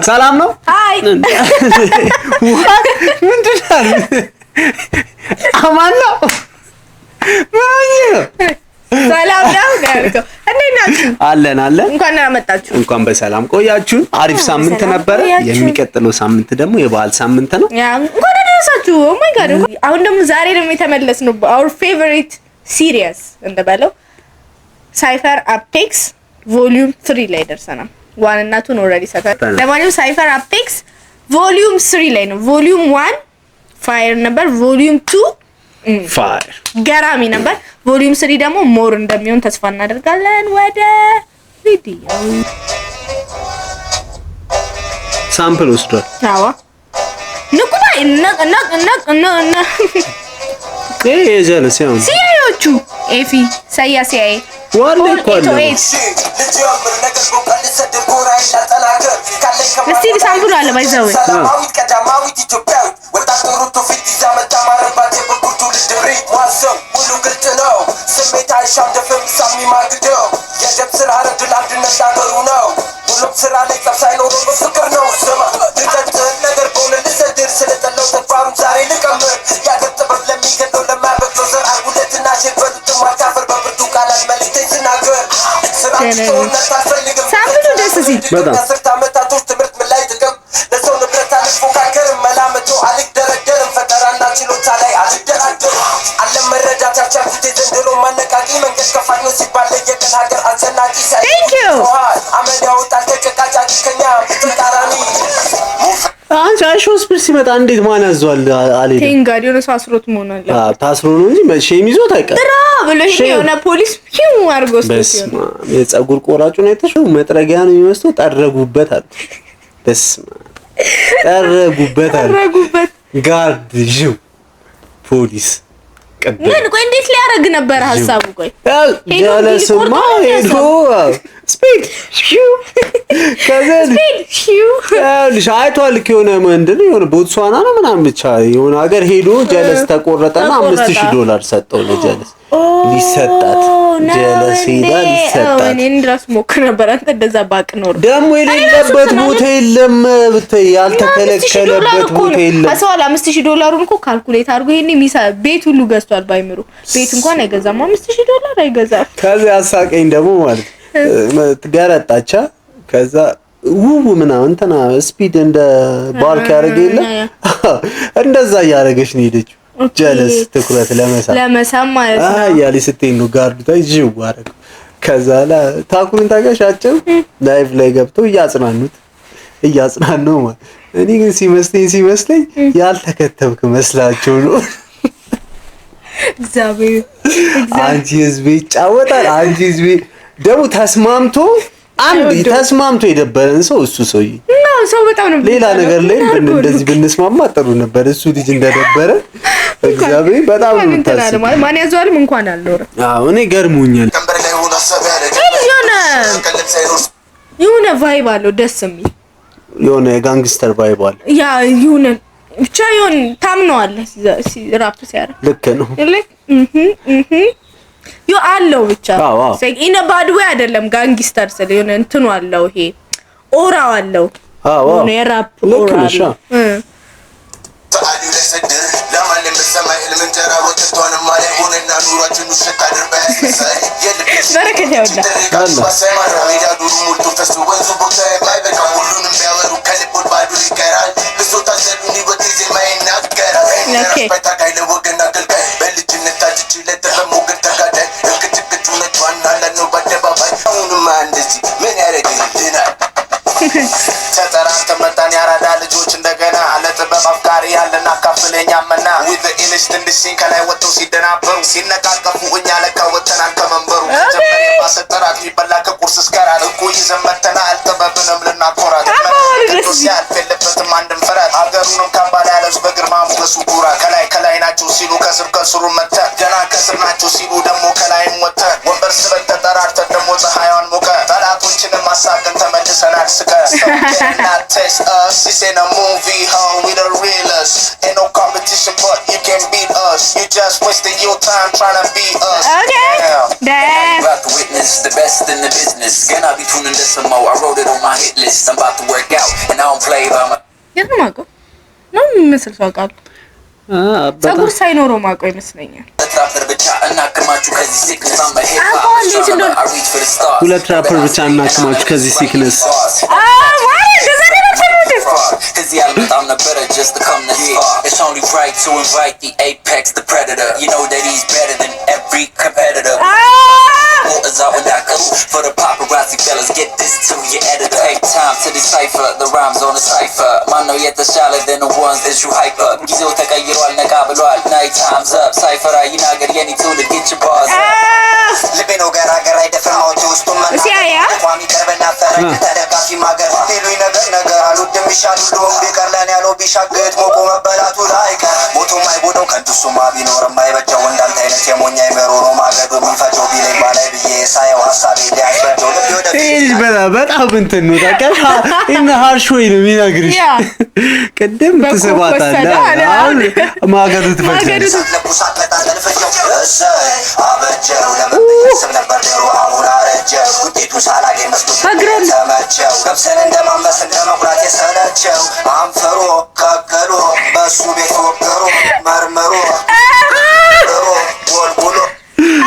ሰላም ነው አይ ምንድን ነው አማን ነው ሰላም ነው ጋርኮ አለን እንኳን አመጣችሁ እንኳን በሰላም ቆያችሁ አሪፍ ሳምንት ነበር የሚቀጥለው ሳምንት ደግሞ የበዓል ሳምንት ነው ያ እንኳን አደረሳችሁ ኦ ማይ ጋድ አሁን ደግሞ ዛሬ ደግሞ የተመለስነው our favorite series እንደባለው ሳይፈር አፔክስ volume 3 ላይ ደርሰናል 1 እና 2 already ሰፈር ለማንኛውም ሳይፈር አፔክስ volume 3 ላይ ነው volume 1 ፋየር ነበር volume 2 ፋየር ገራሚ ነበር volume 3 ደግሞ ሞር እንደሚሆን ተስፋ እናደርጋለን ወደ ቪዲዮ ሳምፕል ወስዷል ታዋ ንቁማ እና የጀለስ ያው ሲሪዮቹ ኤፊ ሳያሲያይ ዋለ ኮለ እስቲ ሳምፕሉ አለ ባይዘው ሰላማዊት ቀዳማዊት ኢትዮጵያዊ ወጣቶሩ ፊት ይዛመጣ ማረባት የበኩርቱ ልድሪ ዋሰው ሙሉ ግልጽ ነው ስሜት አይሻም ደፍም ሳሚ ማግደው የደም ስራ ረድል አንድነት ዳገሩ ነው ሁሉም ስራ ላይ ጸብ ሳይኖረው በፍቅር ነው ስማ ልቀጥል ነገር በሆነ ልሰድር ስለጠለው ተግባሩን ዛሬ ልቀምር ያገር ጥበብ ለሚገደው ለማያበቅለው ዘር አጉለትና ሽበሉት ማካፈር በብርቱ ቃላት መልክተኝ ስናገር ስራቸውነት አልፈልግም ሳምፕሉ ደስ ሲል በጣም አስርት ዓመታቶች ትምህርት ምን ላይ ጥቅም ለሰው ንብረት አልፎካከርም መላመቶ አልደረደርም ፈጠራና ችሎታ ላይ አልደራደርም አለም መረዳት ያቻልኩት የዘንድሮ ማነቃቂ መንገድ ከፋኝ ነው ሲባል ለየቀን ሀገር አዘናቂ Thank you አመድ ያወጣል ተጨቃጫቂ ከኛ ተቃራኒ አንቺ አይሾስ ብር ሲመጣ እንዴት ማን ያዟል አለኝ ቴንጋድ የሆነ ሳስሮት መሆን አለ ታስሮ ነው እንጂ ሼም ይዞት አይቀር ድራ ብሎ የሆነ ፖሊስ ሂው አርጎስ በስማ የፀጉር ቆራጩን አይተሽው መጥረጊያ ነው የሚመስለው ጠረጉበት አለ በስማ ጠረጉበት ጋርድ ጂው ፖሊስ ምን ቆይ እንዴት ሊያረግ ነበር ሐሳቡ ቆይ ጀለስማ ሄዶ ስፒድ ሺው ከዘን ሂው አይቷል ከሆነ ምንድን ነው የሆነ ቦትስዋና ነው ምናምን ብቻ የሆነ ሀገር ሄዶ ጀለስ ተቆረጠና $5000 ሰጠው ለጀለስ ሊሰጣት ጀለስ ሄዳ ሊሰጣት እኔ እንድራስ ሞክር ነበር አንተ እንደዛ ባቅ ኖር ደግሞ የሌለበት ቦታ የለም ብታይ ያልተከለከለበት ቦታ የለም አሰዋል $5000 እኮ ካልኩሌት አድርጎ ይሄኔ ሚሳ ቤት ሁሉ ገዝቷል ባይምሩ ቤት እንኳን አይገዛም $5000 አይገዛም ከዛ ያሳቀኝ ደግሞ ማለት ትገረጣቻ ከዛ ውው ምናምን እንትና ስፒድ እንደ ባርክ ያረገ የለ እንደዛ ያረገች ነው ሄደች ጀለስ ትኩረት ለመሳም ማለት ነው ያሊ ስትይ ነው ጋርዱ ታይጂው አረገ ከዛ ላ ታኩሪን ታጋሻቸው ላይቭ ላይ ገብቶ እያጽናኑ ማለት እኔ ግን ሲመስለኝ ያልተከተብክ መስላቸው ነው እግዚአብሔር አንቺ ህዝብ ይጫወታል አንቺ ህዝብ ደግሞ ተስማምቶ የደበረን ሰው እሱ ሰውዬ ነው ሰው በጣም ነው ሌላ ነገር ላይ እንደዚህ ብንስማማ ጥሩ ነበር እሱ ልጅ እንደደበረ እግዚአብሔር በጣም ነው ታስብ ማን ያዟልም እንኳን አልኖረ አዎ እኔ ገርሞኛል ቀንበር ላይ ሆነ ሰብ ያለ የሆነ ቫይብ አለው ደስ የሚል የሆነ ጋንግስተር ቫይብ አለ ያ የሆነ ብቻ የሆነ ታምነዋለህ ራፕ ሲያደርግ ልክ ነው ዩ አለው ብቻ ኢነ ባድ ወይ አይደለም ጋንግስተር ስለ የሆነ እንትኑ አለው ይሄ ኦራው አለው ነው የራፕ ኦራ ታዲዩ ለሰድር ለማን ለሰማይ ለምንጀራ ወጥቷን ማለት ሆነና ኑሯችን ውስጥ አድርባይ የልብስ በረከት ያውዳ ባሰማራ ሜዳ ዱሩ ሙልቶ ፈሱ ወንዙ ቦታ ባይበቃ ሁሉንም ቢያወሩ ከልቦል ባዱ ይቀራል ብዙ ታሰሉኒ ወጥዜ ማይናገራል በታካይ ለወገና ገልጋይ በልጅነት ታጭ ለተፈሙ ግን ተጋዳይ እክትክቱ ነቷና ለነው በደባባይ አሁንማ እንደዚህ ምን ያረግልናል ተጠራ ተመጣን ያራዳ ልጆች እንደገና ለጥበብ አፍቃሪ ያለና ካፍለኛ መና with the illest in the scene ከላይ ወጥተው ሲደናበሩ ሲነቃቀፉ እኛ ለካ ወጥተናል ከመንበሩ ጀመረ ባሰጠራት ይበላ ከቁርስ እስከራ እኮ ይዘመተናል ጥበብንም ልናኮራት ቅዱስ ያልፈለበትም አንድም ፍራት አገሩንም ካምባላ ያለስ በግርማ ሞገሱ ጉራ ከላይ ናቸው ሲሉ ከስሩ መተ ገና ከስር ናቸው ሲሉ ደግሞ ከላይም ወተ ወንበር ስበን ተጠራርተን ደግሞ ፀሐይዋን ሞቀ ጠላቶችንም ማሳቀን ተመልሰናል Not test us, it's in a movie, huh? We the realest. Ain't no competition, but you can beat us. You just wasting your time trying to beat us. Okay. Damn. About to witness the best. best in the business. Gonna be tuning this some more. I wrote it on my hit list. I'm about to work out and I don't play by my. የት ነው ማውቀው? ነው የሚመስል ሰው አውቃለሁ። ፀጉር ሳይኖረው ማውቀው ይመስለኛል። ሁለት ራፐር ብቻ እናክማችሁ ከዚህ ሲክነስ Cause I'm better just to come this far. It's only right to invite the apex, the predator. You know that he's better than every competitor. Is out when I go for the paparazzi fellas. Get this to your editor. Take time to decipher the rhymes on the cipher. Man, no yet the shallow than the ones that you hype up. Gizo takayirwal nakabalwal. Night time's up. Cipher, you not get any tool to get your bars up. Living no gara gara I defend all juice to man. Kwami karbena ferek tadakafi magar. Tilu nagar aludem bishalu ቢቀርለን ያለው ቢሻገት ሞቆ መበላቱ ላይቀር ሞቶ ማይቦደው ከንቱሱማ ቢኖርም ማይበጀው እንዳንተ አይነት የሞኛ ይመሩ ነው ማገዱ የሚፈጀው ቢለኝ ባላይ ብዬ ሳየው ሀሳቤ ሊያስበጀው ልብ ወደ በጣም እንትን ነው ታውቂያለሽ እና ሃርሽ ወይ ነው የሚነግርሽ ቅድም ትስባታለህ አሁን ማገዱ ትፈጃለሽ ለቁሳት በጣለን ፈጀው አበጀው ለመበየስም ነበር ደሩ አሁን አረጀው ውጤቱ ሳላገኝ መስሎ ተመቸው ገብሰን እንደማመስ እንደመኩራት የሰለቸው አንፈሮ ከከሎ በሱ ቤት ወገሮ መርመሮ ወልጉሎ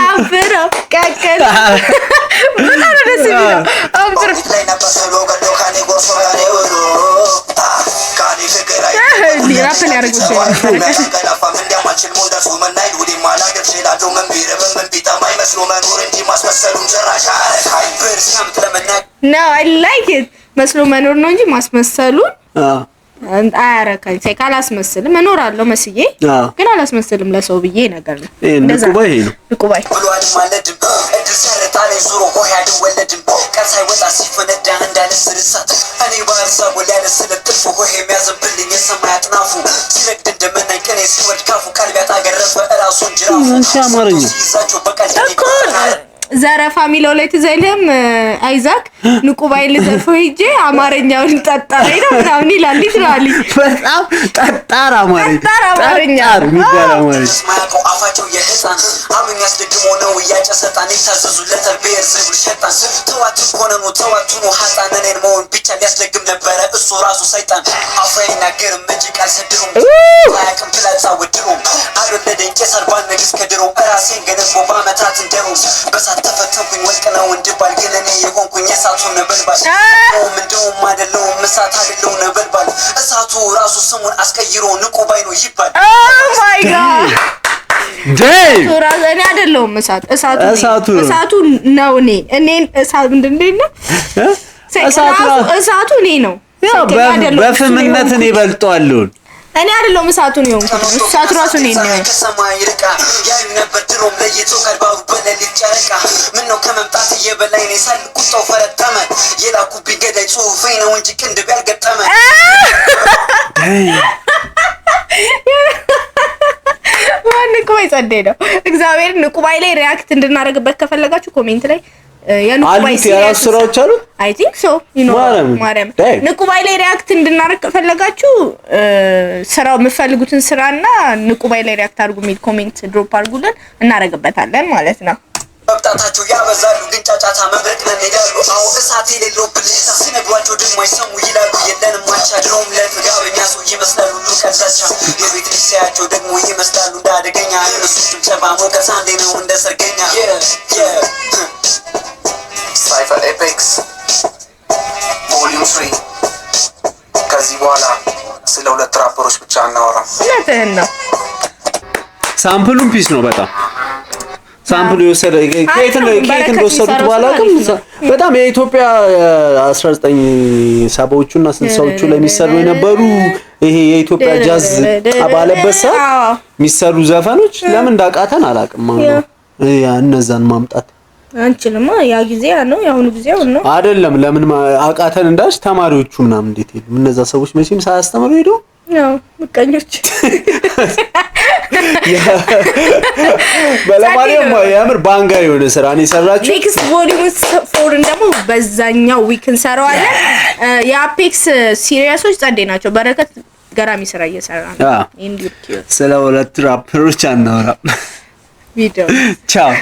አንፈሮ ከከሎ ምን አለ ደስ ይላል አንፈሮ ላይ ነበር ሰሎ ገዶ ካኔ ጎርሶ ያኔ ወሎ ካኔ ፍቅር አይ ሊራፕን ያርጉሽ ከላፋም እንደማችል ሞንደሱ መናይ ወዲ ማላገር ይችላል ምን ቢረብ ምን ቢጣም አይመስሎ መኖር እንጂ ማስመሰሉን ጭራሽ ሃይፐር ሳምት ለመና No, I like it. መስሎ መኖር ነው እንጂ ማስመሰሉን አያረካኝ ሳይካል አስመስልም እኖራለሁ መስዬ ግን አላስመስልም ለሰው ብዬ ነገር ነው እንደዛ ነው ንቁባይ ብሏል ማለድም እድል ሰረታኔ ዙሮ ሆያድ ወለድም ቀሳይ ወጣ ሲፈነዳ እንዳለ ስርሳት እኔ ባርሳብ ወላለ ስለጥፉ ሆሄ የሚያዘብልኝ የሰማይ አጥናፉ ሲረግድ እንደመናኝ ቀኔ ሲወድ ካፉ ካልቢያት አገረፈ እራሱን ጅራፉ ሲይዛቸው በቀል ዘረፋ ሚለው ላይ ትዘይለም አይዛክ ንቁባይ ልዘርፈው ሄጄ አማርኛውን ጠጣኝ ነው ምናምን ይላል ሊትራሊ በጣም ጠጣር አማርኛ ሚባል አማርኛ ማያውቀው አፋቸው የህፃን አሉኝ ያስደግሞ ነው እያጨሰጣን የታዘዙለት ብሔር ዝብል ሸጣን ተዋት ኮነኑ ተዋቱ ነው ሀጣን እኔን መሆን ብቻ ሊያስደግም ነበረ እሱ ራሱ ሰይጣን አፋይ ናገርም እንጂ ቃል ሰድሩም ማያውቅም ፍላጻ ወድሩም አልወለደኝ ቄሳር ባነግስ ከድሮ ራሴን ገነቦ በአመታት እንደሩ በሳት ተፈተንኩኝ ወልቅ ነው እንድባል ግን እኔ የሆንኩኝ እሳቱ ነበልባል እንደውም አይደለሁም እሳት አይደለሁ ነበልባል እሳቱ ራሱ ስሙን አስቀይሮ ንቁባይ ነው ይባል ማይ ጋድ ዴይ እኔ አይደለሁም እሳቱ ነው እኔን እሳት ምንድነው ነው እሳቱ እኔ ነው በፍምነት እኔ በልጧለሁ እኔ አይደለሁም እሳቱን ይሆንኩት እሳቱ ራሱ እኔ ነው ከሰማይ ይርቃ ያዩ ነበር ድሮም ለይቶ ቀልባው በሌሊት ጨረቃ ምን ነው ከመምጣት እየበላኝ ነው ሳልቁጣው ፈረጠመ የላኩብኝ ገዳይ ጽሁፌ ነው እንጂ ቅንድብ ያልገጠመ ማን ንቁባይ ጸደይ ነው እግዚአብሔር ንቁባይ ላይ ሪአክት እንድናደርግበት ከፈለጋችሁ ኮሜንት ላይ የንቁባይ ስራዎች አሉ አይ ቲንክ ሶ ዩ ኖ ማርያም ንቁባይ ላይ ሪአክት እንድናደርግ ከፈለጋችሁ ስራው የምትፈልጉትን ስራና ንቁባይ ላይ ሪአክት አድርጉ ሚል ኮሜንት ድሮፕ አድርጉልን እናደርግበታለን ማለት ነው መብጣታቸው ያበዛሉ ግን ጫጫታ መብረቅ ነው ይላሉ አው እሳት የሌለው ብልታ ሲነግሯቸው ደግሞ አይሰሙ ይላሉ የለንም ማቻ ድሮም ለፍጋበኛ ሰው ይመስላሉ ሁሉ ከዛቻ የቤት ልጅያቸው ደግሞ ይመስላሉ እንዳደገኛ እነሱ ጭብጨባ ሞቀት አንዴ ነው እንደ ሰርገኛ Cypher Apex Volume 3 ከዚህ በኋላ ስለ ሁለት ራፐሮች ብቻ እናወራም ለተን ነው ሳምፕሉን ፒስ ነው በጣም ሳምፕሉ የወሰደ ከየት እንደወሰዱት ባላውቅም በጣም የኢትዮጵያ 1970ዎቹ እና 60ዎቹ ላይ የሚሰሩ የነበሩ ይሄ የኢትዮጵያ ጃዝ አባለበት ሰዓት የሚሰሩ ዘፈኖች ለምን እንዳቃተን አላውቅም ማለት እነዛን ማምጣት አንችልማ ያ ጊዜ ነው ያሁኑ ጊዜው ነው አይደለም ለምን አቃተን እንዳሽ ተማሪዎቹ ምናምን እንዴት ሄዱ እነዛ ሰዎች መቼም ሳያስተምሩ ሄዱ ያው ምቀኞች በለማንኛውም ያምር ባንጋ የሆነ ስራ ነው የሰራችሁ ኔክስት ቮሊዩም 4 ደግሞ በዛኛው ዊክ እንሰራዋለን የአፔክስ ሲሪየሶች ጸዴ ናቸው በረከት ገራሚ ስራ እየሰራ ነው ስለ ሁለት ራፐሮች አናወራም ቪዲዮ ቻው